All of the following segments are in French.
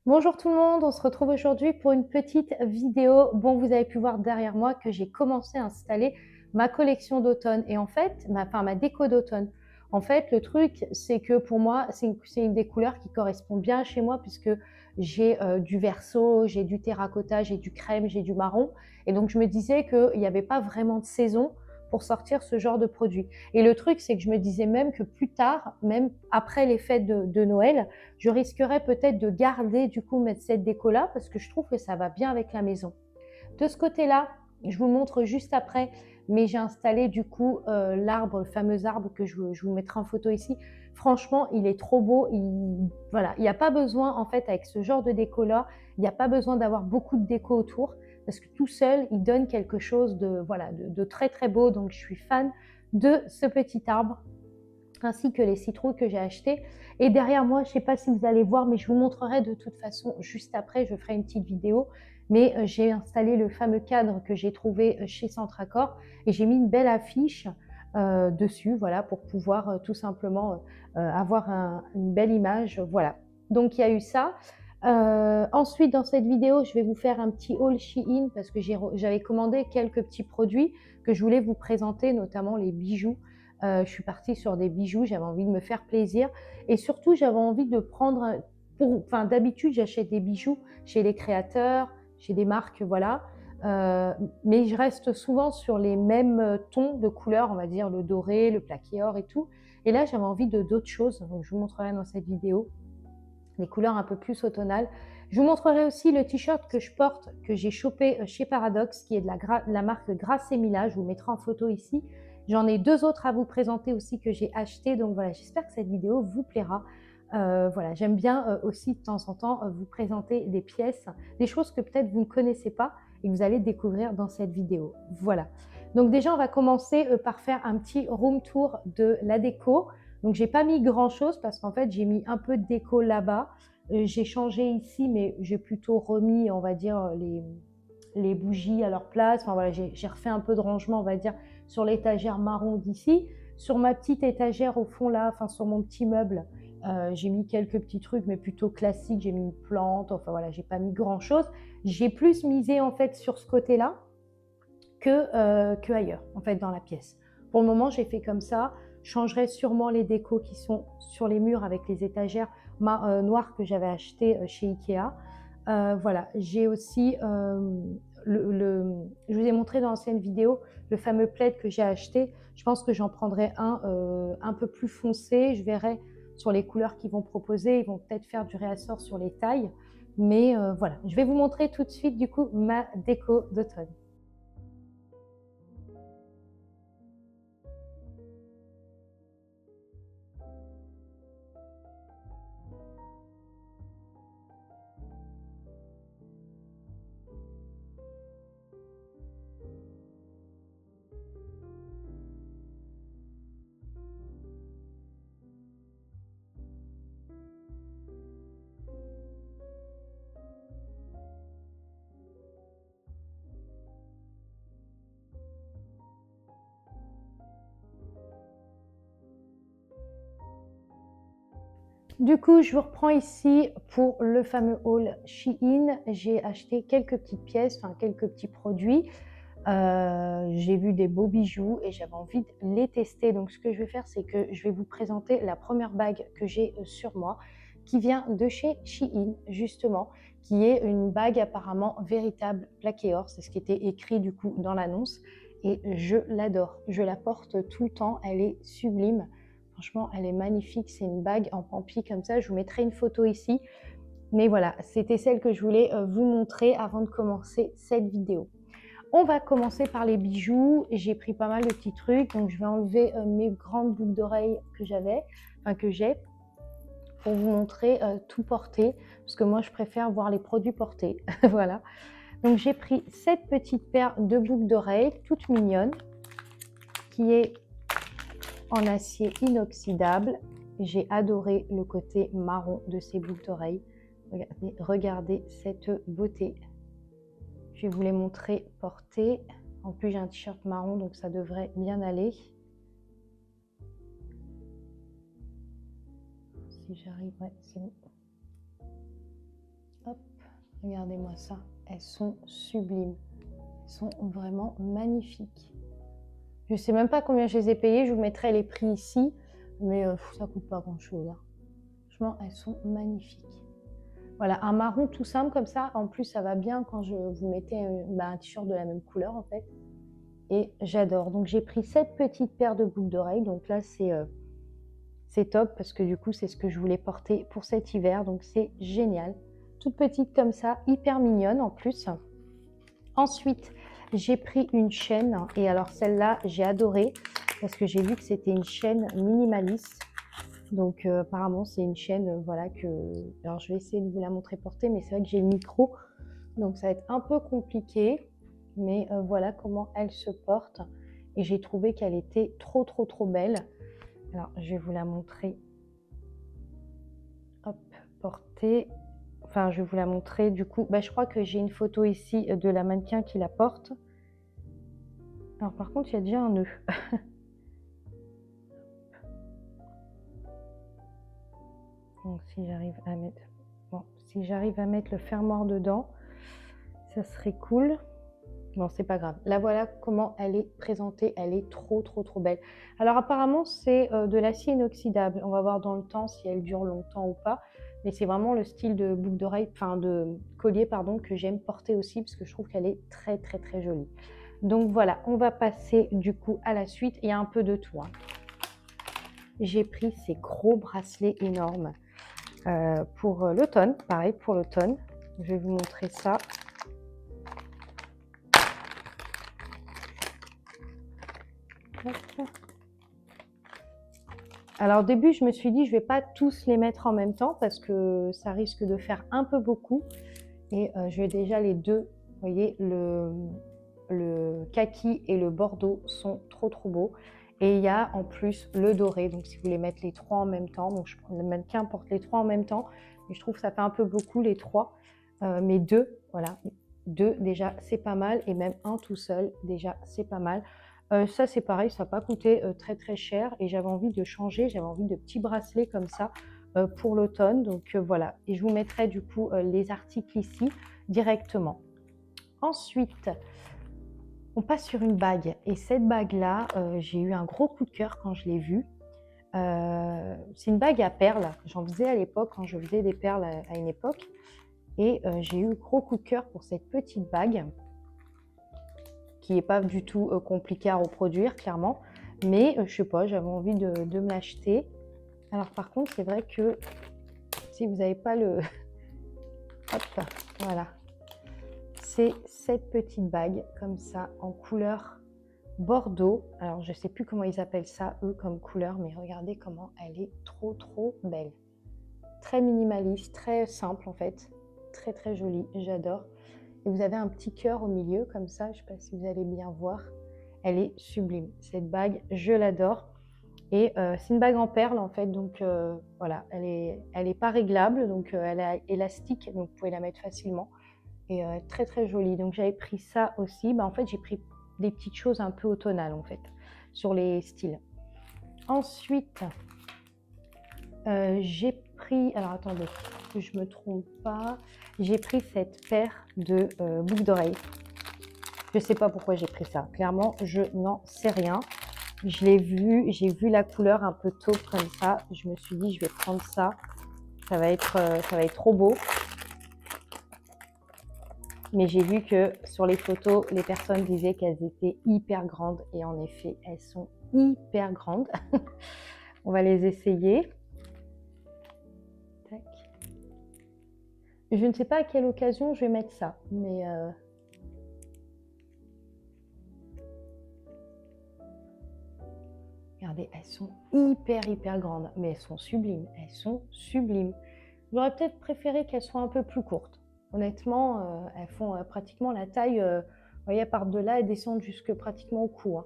Bonjour tout le monde, on se retrouve aujourd'hui pour une petite vidéo. Bon, vous avez pu voir derrière moi que j'ai commencé à installer ma collection d'automne et en fait, ma déco d'automne. En fait, le truc, c'est que pour moi, c'est une des couleurs qui correspond bien chez moi puisque j'ai du verso, j'ai du terracotta, j'ai du crème, j'ai du marron. Et donc, je me disais qu'il n'y avait pas vraiment de saison pour sortir ce genre de produit. Et le truc, c'est que je me disais même que plus tard, même après les fêtes de Noël, je risquerais peut-être de garder du coup cette déco-là parce que je trouve que ça va bien avec la maison. De ce côté-là, je vous montre juste après, mais j'ai installé du coup l'arbre, le fameux arbre que je vous mettrai en photo ici. Franchement, il est trop beau. Voilà, il n'y a pas besoin en fait avec ce genre de déco-là, il n'y a pas besoin d'avoir beaucoup de déco autour parce que tout seul, il donne quelque chose de, voilà, de très très beau. Donc je suis fan de ce petit arbre ainsi que les citrouilles que j'ai achetées. Et derrière moi, je ne sais pas si vous allez voir, mais je vous montrerai de toute façon juste après, je ferai une petite vidéo. Mais j'ai installé le fameux cadre que j'ai trouvé chez Centracor et j'ai mis une belle affiche dessus, voilà, pour pouvoir tout simplement avoir une belle image. Voilà. Donc il y a eu ça. Ensuite, dans cette vidéo, je vais vous faire un petit haul Shein parce que j'avais commandé quelques petits produits que je voulais vous présenter, notamment les bijoux. Je suis partie sur des bijoux, j'avais envie de me faire plaisir et surtout j'avais envie de prendre, enfin d'habitude j'achète des bijoux chez les créateurs, chez des marques, voilà, mais je reste souvent sur les mêmes tons de couleurs, on va dire le doré, le plaqué or et tout. Et là j'avais envie de d'autres choses, donc je vous montrerai dans cette vidéo des couleurs un peu plus automnales. Je vous montrerai aussi le t-shirt que je porte, que j'ai chopé chez Paradox, qui est de la marque Grasse et Mila. Je vous mettrai en photo ici. J'en ai deux autres à vous présenter aussi que j'ai acheté. Donc voilà, j'espère que cette vidéo vous plaira. Voilà, j'aime bien aussi de temps en temps vous présenter des pièces, des choses que peut-être vous ne connaissez pas et que vous allez découvrir dans cette vidéo. Voilà. Donc déjà, on va commencer par faire un petit room tour de la déco. Donc, j'ai pas mis grand chose parce qu'en fait, j'ai mis un peu de déco là-bas. J'ai changé ici, mais j'ai plutôt remis, on va dire, les bougies à leur place. Enfin, voilà, j'ai refait un peu de rangement, on va dire, sur l'étagère marron d'ici. Sur ma petite étagère au fond là, enfin, sur mon petit meuble, j'ai mis quelques petits trucs, mais plutôt classiques. J'ai mis une plante, enfin voilà, j'ai pas mis grand chose. J'ai plus misé en fait sur ce côté-là que ailleurs, en fait, dans la pièce. Pour le moment, j'ai fait comme ça. Je changerai sûrement les décos qui sont sur les murs avec les étagères noires que j'avais achetées chez Ikea. Voilà, j'ai aussi, je vous ai montré dans l'ancienne vidéo, le fameux plaid que j'ai acheté. Je pense que j'en prendrai un peu plus foncé. Je verrai sur les couleurs qu'ils vont proposer. Ils vont peut-être faire du réassort sur les tailles. Mais voilà, je vais vous montrer tout de suite du coup ma déco d'automne. Du coup, je vous reprends ici pour le fameux haul Shein. J'ai acheté quelques petites pièces, enfin quelques petits produits. J'ai vu des beaux bijoux et j'avais envie de les tester. Donc, ce que je vais faire, c'est que je vais vous présenter la première bague que j'ai sur moi, qui vient de chez Shein, justement, qui est une bague apparemment véritable plaqué or. C'est ce qui était écrit du coup dans l'annonce. Et je l'adore. Je la porte tout le temps. Elle est sublime. Franchement, elle est magnifique. C'est une bague en pampi comme ça. Je vous mettrai une photo ici. Mais voilà, c'était celle que je voulais vous montrer avant de commencer cette vidéo. On va commencer par les bijoux. J'ai pris pas mal de petits trucs. Donc, je vais enlever mes grandes boucles d'oreilles que j'avais, enfin que j'ai, pour vous montrer tout porté. Parce que moi, je préfère voir les produits portés. Voilà. Donc, j'ai pris cette petite paire de boucles d'oreilles, toute mignonne, qui est en acier inoxydable. J'ai adoré le côté marron de ces boucles d'oreilles. Regardez, regardez cette beauté. Je vais vous les montrer portées. En plus, j'ai un t-shirt marron, donc ça devrait bien aller. Si j'arrive, ouais, c'est bon. Regardez-moi ça. Elles sont sublimes. Elles sont vraiment magnifiques. Je ne sais même pas combien je les ai payées. Je vous mettrai les prix ici. Mais ça ne coûte pas grand-chose. Hein. Franchement, elles sont magnifiques. Voilà, un marron tout simple comme ça. En plus, ça va bien quand vous mettez un t-shirt de la même couleur, en fait. Et j'adore. Donc, j'ai pris cette petite paire de boucles d'oreilles. Donc là, c'est top parce que du coup, c'est ce que je voulais porter pour cet hiver. Donc, c'est génial. Toute petite comme ça, hyper mignonne en plus. Ensuite, j'ai pris une chaîne. Et alors, celle-là, j'ai adoré parce que j'ai vu que c'était une chaîne minimaliste. Donc apparemment c'est une chaîne voilà que alors je vais essayer de vous la montrer portée, mais c'est vrai que j'ai le micro donc ça va être un peu compliqué, mais voilà comment elle se porte et j'ai trouvé qu'elle était trop belle. Alors je vais vous la montrer. Hop, portée. Enfin je vais vous la montrer du coup. Je crois que j'ai une photo ici de la mannequin qui la porte. Alors par contre il y a déjà un nœud. Donc si j'arrive à mettre le fermoir dedans, ça serait cool. Bon, c'est pas grave. Là, voilà comment elle est présentée. Elle est trop belle. Alors apparemment, c'est de l'acier inoxydable. On va voir dans le temps si elle dure longtemps ou pas. Mais c'est vraiment le style de boucle d'oreille, enfin de collier, pardon, que j'aime porter aussi parce que je trouve qu'elle est très jolie. Donc voilà, on va passer du coup à la suite. Il y a un peu de tout. Hein. J'ai pris ces gros bracelets énormes. Pour l'automne, pareil pour l'automne. Je vais vous montrer ça. Alors au début, je me suis dit, je ne vais pas tous les mettre en même temps parce que ça risque de faire un peu beaucoup. Et je vais déjà les deux, vous voyez, le kaki et le bordeaux sont trop beaux. Et il y a en plus le doré, donc si vous voulez mettre les trois en même temps, donc le mannequin porte les trois en même temps, mais je trouve que ça fait un peu beaucoup les trois, mais deux, voilà, deux déjà c'est pas mal, et même un tout seul déjà c'est pas mal. Ça c'est pareil, ça n'a pas coûté très cher, et j'avais envie de changer, j'avais envie de petits bracelets comme ça pour l'automne, donc voilà, et je vous mettrai du coup les articles ici directement. Ensuite, on passe sur une bague, et cette bague-là, j'ai eu un gros coup de cœur quand je l'ai vue. C'est une bague à perles, j'en faisais à l'époque, quand je faisais des perles à une époque, et j'ai eu gros coup de cœur pour cette petite bague, qui n'est pas du tout compliquée à reproduire, clairement, mais je sais pas, j'avais envie de me l'acheter. Alors par contre, c'est vrai que si vous n'avez pas le... Hop, voilà. C'est cette petite bague comme ça en couleur bordeaux. Alors je sais plus comment ils appellent ça eux comme couleur, mais regardez comment elle est trop belle. Très minimaliste, très simple en fait, très jolie, j'adore. Et vous avez un petit cœur au milieu comme ça, je sais pas si vous allez bien voir. Elle est sublime, cette bague, je l'adore. Et c'est une bague en perles en fait, donc voilà, elle est pas réglable, donc elle est élastique, donc vous pouvez la mettre facilement. Et très jolie. Donc j'avais pris ça aussi. En fait, j'ai pris des petites choses un peu automnales en fait sur les styles. Ensuite, j'ai pris, alors attendez que je me trompe pas, j'ai pris cette paire de boucles d'oreilles. Je sais pas pourquoi j'ai pris ça. Clairement, je n'en sais rien. Je l'ai vu, j'ai vu la couleur un peu taupe comme ça. Je me suis dit, je vais prendre ça. Ça va être trop beau. Mais j'ai vu que sur les photos, les personnes disaient qu'elles étaient hyper grandes. Et en effet, elles sont hyper grandes. On va les essayer. Tac. Je ne sais pas à quelle occasion je vais mettre ça. Mais regardez, elles sont hyper grandes. Mais elles sont sublimes. Elles sont sublimes. J'aurais peut-être préféré qu'elles soient un peu plus courtes. Honnêtement, elles font pratiquement la taille, vous voyez, par de là, elles descendent jusque pratiquement au cou. Hein.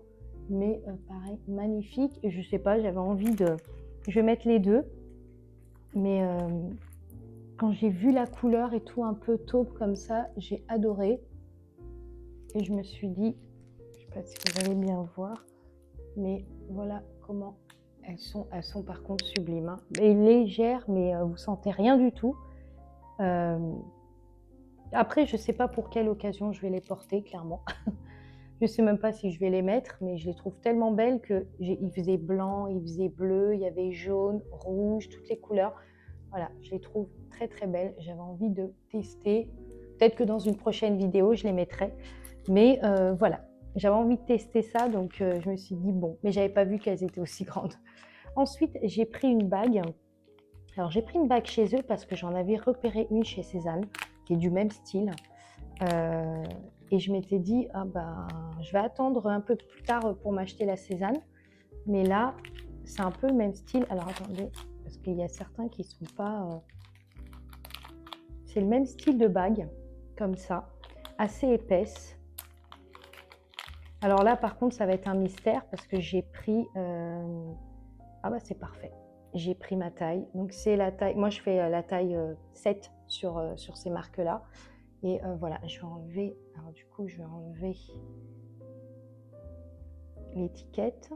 Mais pareil, magnifique. Et je sais pas, j'avais envie de... Je vais mettre les deux. Mais quand j'ai vu la couleur et tout un peu taupe comme ça, j'ai adoré. Et je me suis dit, je sais pas si vous allez bien voir, mais voilà comment elles sont par contre sublimes. Hein. Et légères, mais vous sentez rien du tout. Après, je ne sais pas pour quelle occasion je vais les porter, clairement. Je ne sais même pas si je vais les mettre, mais je les trouve tellement belles que il faisait blanc, il faisait bleu, il y avait jaune, rouge, toutes les couleurs. Voilà, je les trouve très très belles. J'avais envie de tester. Peut-être que dans une prochaine vidéo, je les mettrai. Mais voilà, j'avais envie de tester ça, donc je me suis dit bon, mais j'avais pas vu qu'elles étaient aussi grandes. Ensuite, j'ai pris une bague. Alors j'ai pris une bague chez eux parce que j'en avais repéré une chez Cézanne, qui est du même style. Et je m'étais dit, ah bah, je vais attendre un peu plus tard pour m'acheter la Cézanne. Mais là, c'est un peu le même style. Alors attendez, parce qu'il y a certains qui ne sont pas... C'est le même style de bague, comme ça, assez épaisse. Alors là, par contre, ça va être un mystère parce que j'ai pris... Ah bah c'est parfait. J'ai pris ma taille. Donc c'est la taille... Moi, je fais la taille 7 sur ces marques-là. Et voilà, je vais enlever... Alors du coup, je vais enlever l'étiquette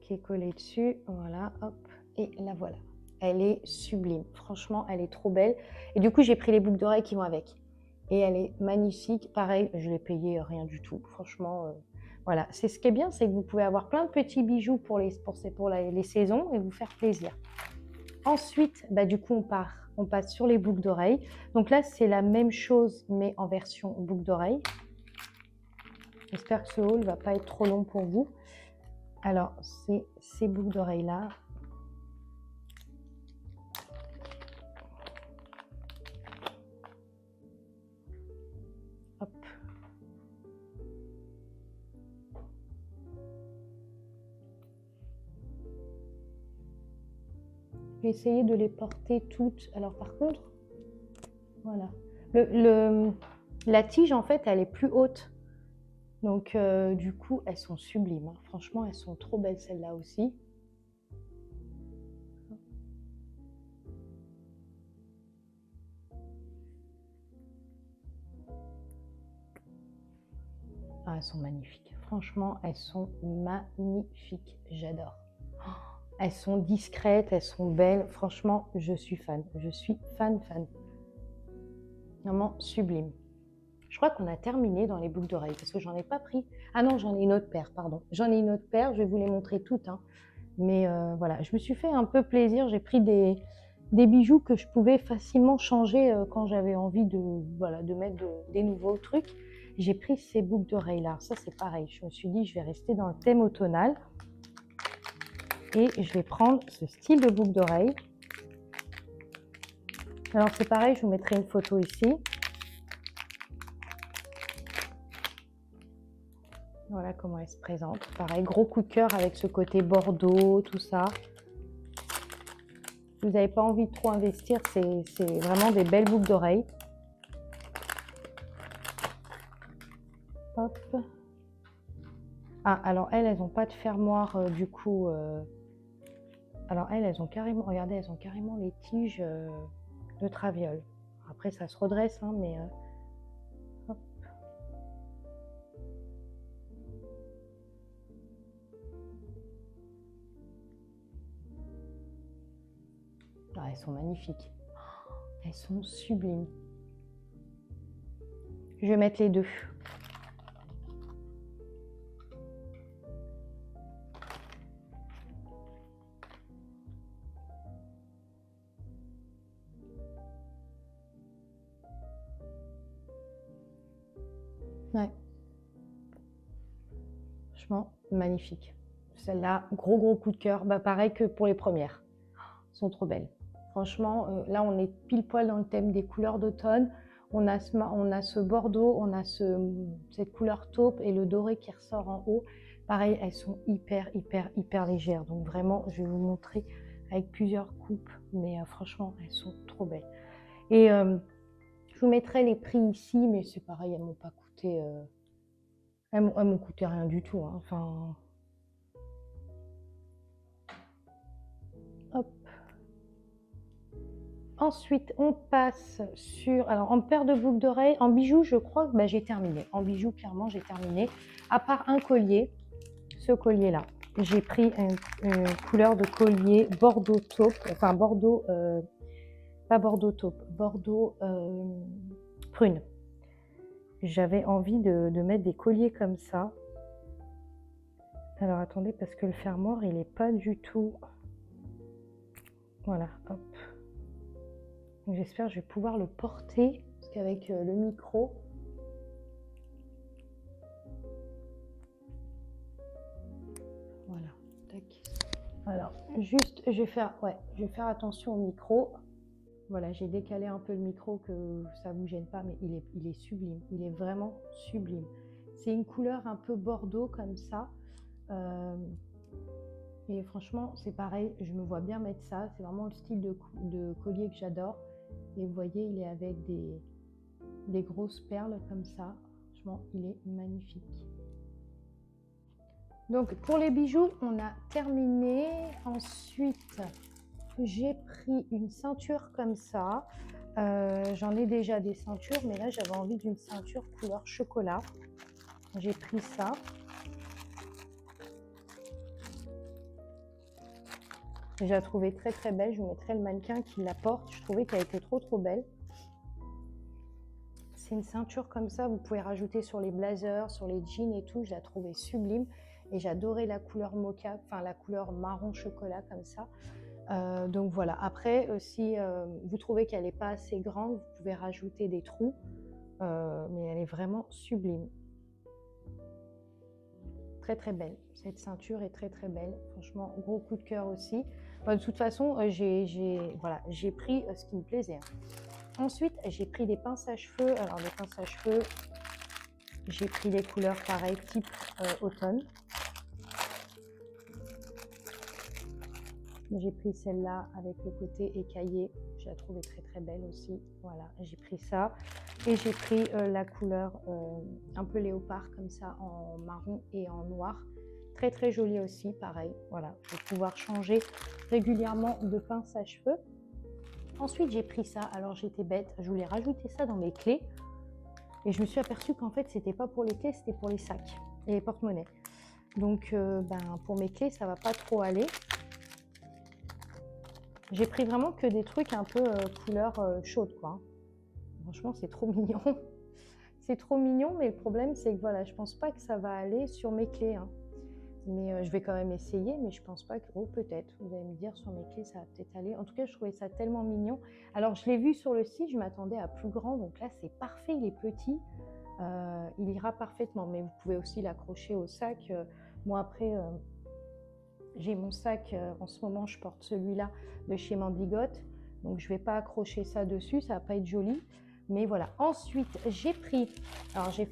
qui est collée dessus. Voilà, hop. Et la voilà. Elle est sublime. Franchement, elle est trop belle. Et du coup, j'ai pris les boucles d'oreilles qui vont avec. Et elle est magnifique. Pareil, je l'ai payé rien du tout. Franchement, voilà. C'est ce qui est bien, c'est que vous pouvez avoir plein de petits bijoux pour les saisons et vous faire plaisir. Ensuite, bah, du coup, on passe sur les boucles d'oreilles. Donc là, c'est la même chose, mais en version boucle d'oreille. J'espère que ce haul ne va pas être trop long pour vous. Alors, c'est ces boucles d'oreilles-là. Hop. Je vais essayer de les porter toutes. Alors, par contre, voilà. La tige, en fait, elle est plus haute. Donc, du coup, elles sont sublimes. Hein. Franchement, elles sont trop belles, celles-là aussi. Ah, elles sont magnifiques. Franchement, elles sont magnifiques. J'adore. Elles sont discrètes, elles sont belles. Franchement, je suis fan. Je suis fan. Vraiment sublime. Je crois qu'on a terminé dans les boucles d'oreilles parce que j'en ai pas pris. Ah non, j'en ai une autre paire, pardon. J'en ai une autre paire, je vais vous les montrer toutes. Hein. Mais voilà, je me suis fait un peu plaisir. J'ai pris des bijoux que je pouvais facilement changer quand j'avais envie de mettre des nouveaux trucs. J'ai pris ces boucles d'oreilles là. Ça, c'est pareil. Je me suis dit, je vais rester dans le thème automnal. Et je vais prendre ce style de boucle d'oreille. Alors, c'est pareil, je vous mettrai une photo ici. Voilà comment elle se présente. Pareil, gros coup de cœur avec ce côté bordeaux, tout ça. Si vous n'avez pas envie de trop investir, c'est vraiment des belles boucles d'oreilles. Hop. Ah, alors elles n'ont pas de fermoir du coup. Alors elles ont carrément, regardez, elles ont carrément les tiges de traviole. Après, ça se redresse, hein, mais... hop. Ah, elles sont magnifiques. Elles sont sublimes. Je vais mettre les deux. Ouais. Franchement, magnifique. Celle-là, gros coup de cœur. Bah, pareil que pour les premières. Elles sont trop belles. Franchement, là, on est pile poil dans le thème des couleurs d'automne. On a ce bordeaux, on a cette couleur taupe et le doré qui ressort en haut. Pareil, elles sont hyper légères. Donc vraiment, je vais vous montrer avec plusieurs coupes. Mais franchement, elles sont trop belles. Et je vous mettrai les prix ici, mais c'est pareil, elles m'ont pas coûté... elles m'ont coûté rien du tout. Hein. Enfin... Hop. Ensuite, on passe sur... Alors, en paire de boucles d'oreilles, en bijoux, je crois que j'ai terminé. En bijoux, clairement, j'ai terminé. À part un collier, ce collier-là. J'ai pris une couleur de collier bordeaux taupe, enfin bordeaux pas bordeaux taupe, bordeaux prune. J'avais envie de mettre des colliers comme ça. Alors attendez, parce que le fermoir, il est pas du tout... Voilà, hop. J'espère que je vais pouvoir le porter, parce qu'avec le micro... Voilà, tac. Alors, juste, je vais faire attention au micro. Voilà, j'ai décalé un peu le micro, que ça ne vous gêne pas, mais il est sublime. Il est vraiment sublime. C'est une couleur un peu bordeaux comme ça. Et franchement, c'est pareil, je me vois bien mettre ça. C'est vraiment le style de collier que j'adore. Et vous voyez, il est avec des grosses perles comme ça. Franchement, il est magnifique. Donc, pour les bijoux, on a terminé. Ensuite, j'ai pris une ceinture comme ça. J'en ai déjà des ceintures, mais là, j'avais envie d'une ceinture couleur chocolat. J'ai pris ça. Je la trouvais très très belle. Je vous mettrai le mannequin qui la porte. Je trouvais qu'elle était trop belle. C'est une ceinture comme ça. Vous pouvez rajouter sur les blazers, sur les jeans et tout. Je la trouvais sublime. Et j'adorais la couleur mocha, enfin la couleur marron chocolat comme ça. Donc voilà. Après, si vous trouvez qu'elle n'est pas assez grande, vous pouvez rajouter des trous. Mais elle est vraiment sublime. Très très belle. Cette ceinture est très très belle. Franchement, gros coup de cœur aussi. De toute façon, j'ai pris ce qui me plaisait. Ensuite, j'ai pris des pinces à cheveux. Alors, les pinces à cheveux, j'ai pris des couleurs pareilles, type automne. J'ai pris celle-là avec le côté écaillé. Je la trouvais très très belle aussi. Voilà, j'ai pris ça. Et j'ai pris la couleur un peu léopard comme ça, en marron et en noir. Très très jolie aussi, pareil. Voilà, je vais pouvoir changer régulièrement de pince à cheveux. Ensuite, j'ai pris ça. Alors, j'étais bête. Je voulais rajouter ça dans mes clés. Et je me suis aperçue qu'en fait, c'était pas pour les clés, c'était pour les sacs et les porte-monnaies. Donc, pour mes clés, ça va pas trop aller. J'ai pris vraiment que des trucs un peu couleur chaude, quoi. Franchement, c'est trop mignon. C'est trop mignon, mais le problème, c'est que voilà, je pense pas que ça va aller sur mes clés. Hein. Mais je vais quand même essayer, mais je pense pas que... Oh, peut-être. Vous allez me dire, sur mes clés, ça va peut-être aller. En tout cas, je trouvais ça tellement mignon. Alors, je l'ai vu sur le site, je m'attendais à plus grand. Donc là, c'est parfait, il est petit. Il ira parfaitement. Mais vous pouvez aussi l'accrocher au sac. Moi, après, j'ai mon sac. En ce moment, je porte celui-là de chez Mandigote. Donc, je vais pas accrocher ça dessus. Ça va pas être joli. Mais voilà. Ensuite, j'ai pris... Alors, j'ai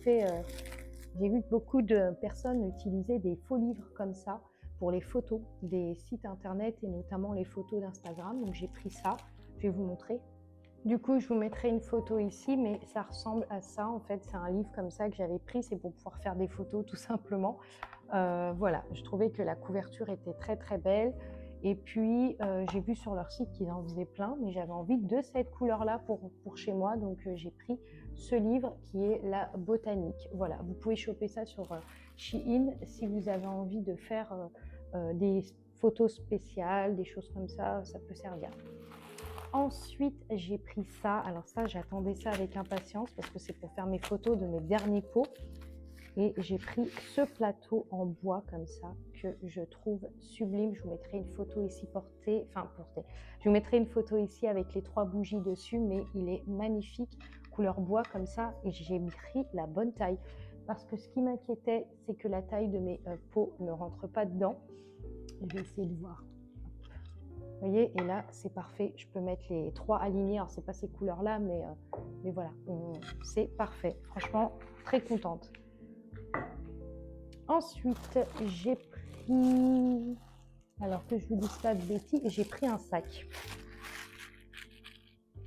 vu que beaucoup de personnes utilisaient des faux livres comme ça pour les photos des sites internet et notamment les photos d'Instagram. Donc j'ai pris ça, je vais vous montrer. Du coup, je vous mettrai une photo ici, mais ça ressemble à ça. En fait, c'est un livre comme ça que j'avais pris, c'est pour pouvoir faire des photos tout simplement. Voilà, je trouvais que la couverture était très très belle. Et puis, j'ai vu sur leur site qu'ils en faisaient plein, mais j'avais envie de cette couleur-là pour chez moi. Donc, j'ai pris ce livre qui est la botanique. Voilà, vous pouvez choper ça sur Shein si vous avez envie de faire des photos spéciales, des choses comme ça, ça peut servir. Ensuite, j'ai pris ça. Alors ça, j'attendais ça avec impatience parce que c'est pour faire mes photos de mes derniers pots. Et j'ai pris ce plateau en bois comme ça que je trouve sublime. Je vous mettrai une photo ici Je vous mettrai une photo ici avec les 3 bougies dessus, mais il est magnifique, couleur bois comme ça. Et j'ai pris la bonne taille parce que ce qui m'inquiétait, c'est que la taille de mes pots ne rentre pas dedans. Je vais essayer de voir. Vous voyez, et là, c'est parfait. Je peux mettre les 3 alignés. Alors, c'est pas ces couleurs-là, mais voilà, c'est parfait. Franchement, très contente. Ensuite, j'ai pris, alors que je vous dise pas de bêtises, j'ai pris un sac.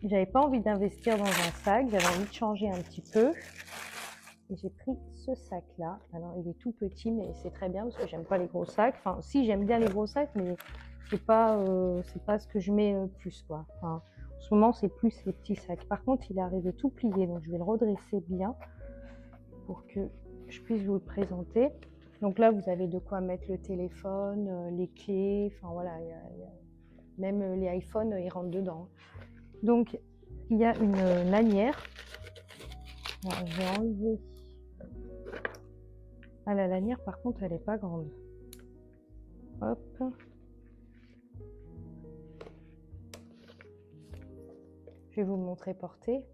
J'avais pas envie d'investir dans un sac, j'avais envie de changer un petit peu. Et j'ai pris ce sac-là. Alors, il est tout petit, mais c'est très bien parce que j'aime pas les gros sacs. Enfin, si, j'aime bien les gros sacs, mais c'est pas ce que je mets plus, quoi. Enfin, en ce moment, c'est plus les petits sacs. Par contre, il est arrivé tout plié, donc je vais le redresser bien pour que je puisse vous le présenter. Donc là, vous avez de quoi mettre le téléphone, les clés, enfin voilà, même les iPhones, ils rentrent dedans. Donc, il y a une lanière. Alors, je vais enlever. Ah, la lanière, par contre, elle n'est pas grande. Hop. Je vais vous le montrer porté.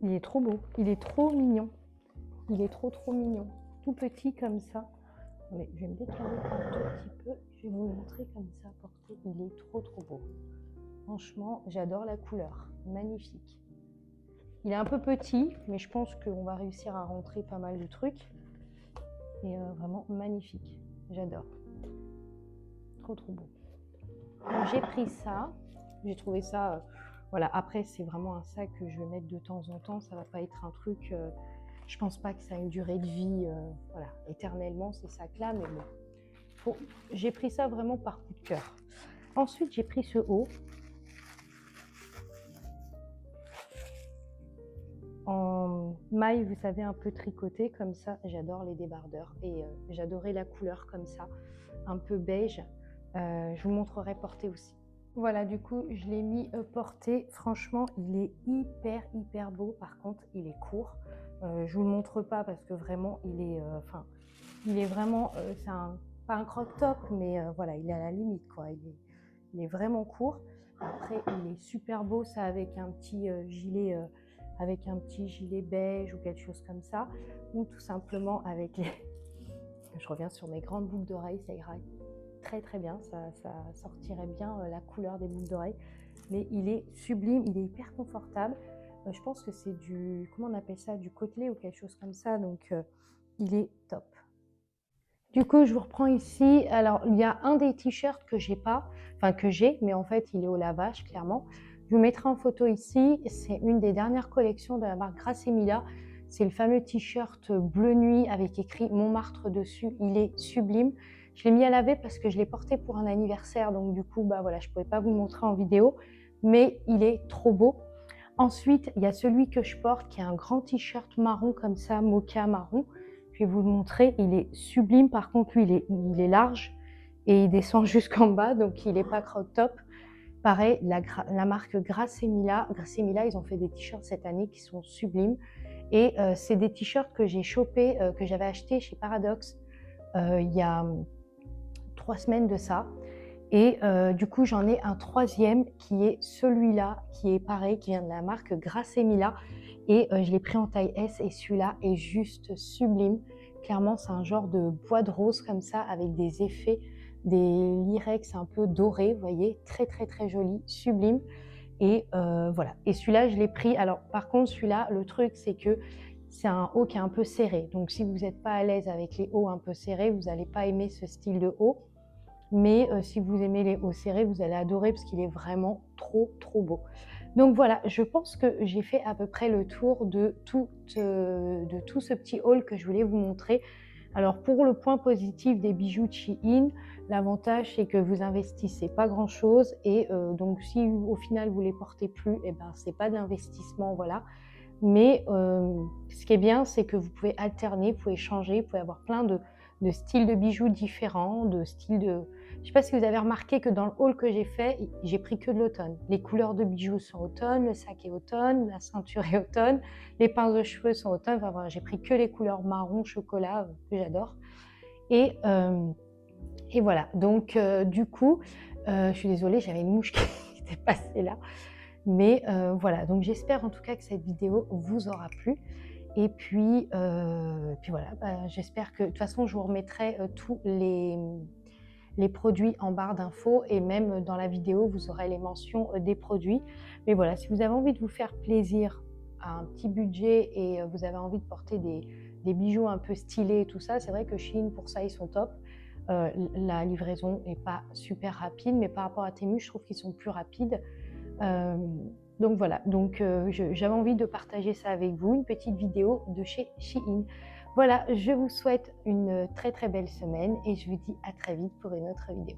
Il est trop beau, il est trop mignon. Il est trop mignon. Tout petit comme ça. Mais je vais me décaler un tout petit peu. Je vais vous le montrer comme ça porté. Il est trop beau. Franchement, j'adore la couleur. Magnifique. Il est un peu petit, mais je pense qu'on va réussir à rentrer pas mal de trucs. Et vraiment magnifique. J'adore. Trop beau. Donc j'ai pris ça. J'ai trouvé ça... voilà. Après, c'est vraiment un sac que je vais mettre de temps en temps. Ça va pas être un truc... je pense pas que ça a une durée de vie voilà, éternellement, ces sacs-là. Mais bon, j'ai pris ça vraiment par coup de cœur. Ensuite, j'ai pris ce haut. En maille, vous savez, un peu tricoté comme ça. J'adore les débardeurs et j'adorais la couleur comme ça, un peu beige. Je vous montrerai porté aussi. Voilà, du coup, je l'ai mis porté. Franchement, il est hyper beau. Par contre, il est court. Je vous le montre pas parce que vraiment, il est, il est vraiment, c'est pas un crop top, mais voilà, il est à la limite, quoi. Il est vraiment court. Après, il est super beau, ça avec un petit gilet. Avec un petit gilet beige ou quelque chose comme ça, ou tout simplement avec les... Je reviens sur mes grandes boucles d'oreilles, ça ira très bien, ça sortirait bien la couleur des boucles d'oreilles, mais il est sublime, il est hyper confortable. Je pense que c'est du, comment on appelle ça, du côtelé ou quelque chose comme ça, donc il est top. Du coup, je vous reprends ici. Alors, il y a un des t-shirts que j'ai pas, enfin que j'ai, mais en fait, il est au lavage, clairement. Je vous mettrai en photo ici. C'est une des dernières collections de la marque Grasse Emilia. C'est le fameux t-shirt bleu nuit avec écrit Montmartre dessus. Il est sublime. Je l'ai mis à laver parce que je l'ai porté pour un anniversaire. Donc, du coup, bah voilà, je ne pouvais pas vous le montrer en vidéo, mais il est trop beau. Ensuite, il y a celui que je porte qui est un grand t-shirt marron comme ça, mocha marron. Je vais vous le montrer, il est sublime. Par contre, lui, il est large et il descend jusqu'en bas, donc il n'est pas crop top. Pareil, la marque Grasse Emilia, ils ont fait des t-shirts cette année qui sont sublimes. Et c'est des t-shirts que j'ai chopés, que j'avais achetés chez Paradox il y a 3 semaines de ça. Et du coup, j'en ai un troisième qui est celui-là, qui est pareil, qui vient de la marque Grasse Emilia. Et je l'ai pris en taille S et celui-là est juste sublime. Clairement, c'est un genre de bois de rose comme ça avec des effets, des lyrex un peu dorés, vous voyez, très joli, sublime. Et voilà. Et celui-là, je l'ai pris. Alors, par contre, celui-là, le truc, c'est que c'est un haut qui est un peu serré. Donc, si vous n'êtes pas à l'aise avec les hauts un peu serrés, vous n'allez pas aimer ce style de haut. Mais si vous aimez les hauts serrés, vous allez adorer parce qu'il est vraiment trop beau. Donc voilà, je pense que j'ai fait à peu près le tour de tout ce petit haul que je voulais vous montrer. Alors pour le point positif des bijoux de Shein, l'avantage c'est que vous investissez pas grand chose et donc si au final vous les portez plus, et ben c'est pas d'investissement, voilà. Mais ce qui est bien, c'est que vous pouvez alterner, vous pouvez changer, vous pouvez avoir plein de styles de bijoux différents, de styles de... Je ne sais pas si vous avez remarqué que dans le haul que j'ai fait, j'ai pris que de l'automne. Les couleurs de bijoux sont automne, le sac est automne, la ceinture est automne, les pinces de cheveux sont automne. Enfin voilà, j'ai pris que les couleurs marron, chocolat, que j'adore. Et voilà, donc du coup, je suis désolée, j'avais une mouche qui était passée là. Mais voilà, donc j'espère en tout cas que cette vidéo vous aura plu. Et puis voilà, j'espère que de toute façon je vous remettrai tous les produits en barre d'infos et même dans la vidéo vous aurez les mentions des produits. Mais voilà, si vous avez envie de vous faire plaisir à un petit budget et vous avez envie de porter des bijoux un peu stylés et tout ça, c'est vrai que Shein pour ça ils sont top. La livraison n'est pas super rapide, mais par rapport à Temu, je trouve qu'ils sont plus rapides. Donc voilà, donc j'avais envie de partager ça avec vous, une petite vidéo de chez Shein. Voilà, je vous souhaite une très belle semaine et je vous dis à très vite pour une autre vidéo.